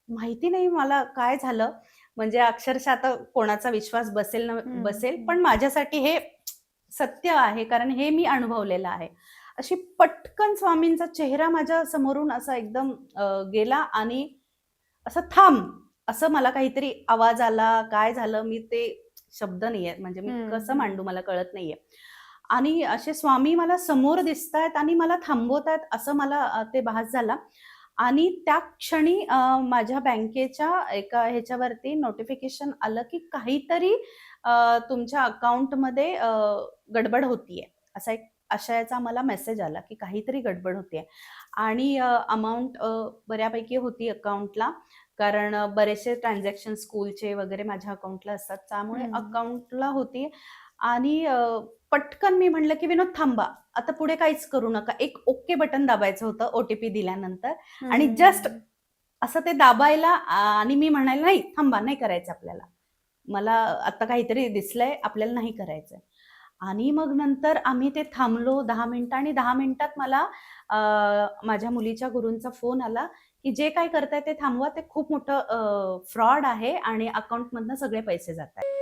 माहिती नाही मला काय झालं, म्हणजे अक्षरशः आता कोणाचा विश्वास बसेल ना बसेल, पण माझ्यासाठी हे सत्य आहे, कारण हे मी अनुभवलेलं आहे. अशी पटकन स्वामींचा चेहरा माझ्या समोरून असा एकदम गेला आणि असं थांब, असं मला काहीतरी आवाज आला, काय झालं मी ते शब्द नाहीये, म्हणजे मी कसं मांडू मला कळत नाहीये. आणि असे स्वामी मला समोर दिसतायत आणि मला थांबवतायत असं मला ते भास झाला. आणि त्या क्षणी माझ्या बँकेच्या एका ह्याच्यावरती नोटिफिकेशन आलं, की काहीतरी तुमच्या अकाउंटमध्ये गडबड होतीये. असा एक आशयाचा मला मेसेज आला, की काहीतरी गडबड होतीये. आणि अमाउंट बऱ्यापैकी होती अकाउंटला. कारण बरेचसे ट्रान्झॅक्शन स्कूलचे वगैरे माझ्या अकाउंटला असतात. त्यामुळे अकाउंटला होती. आणि पटकन मी म्हटलं, की "विनोद थांबा. आता पुढे काहीच करू नका." एक ओके बटन दाबायचं होतं ओ-टी-पी दिल्यानंतर. आणि जस्ट असं ते दाबायला आणि मी म्हणाले, "नाही, थांबा, नाही करायचं आपल्याला. मला आता काहीतरी दिसलंय, आपल्याला नाही करायचंय." आणि मग नंतर आम्ही ते थांबलो 10 मिनिटं आणि 10 मिनिटात मला माझ्या मुलीच्या गुरूंचा फोन आला, की "जे काही करताय ते थांबवा. ते खूप मोठं फ्रॉड आहे आणि अकाउंटमधनं सगळे पैसे जातायत."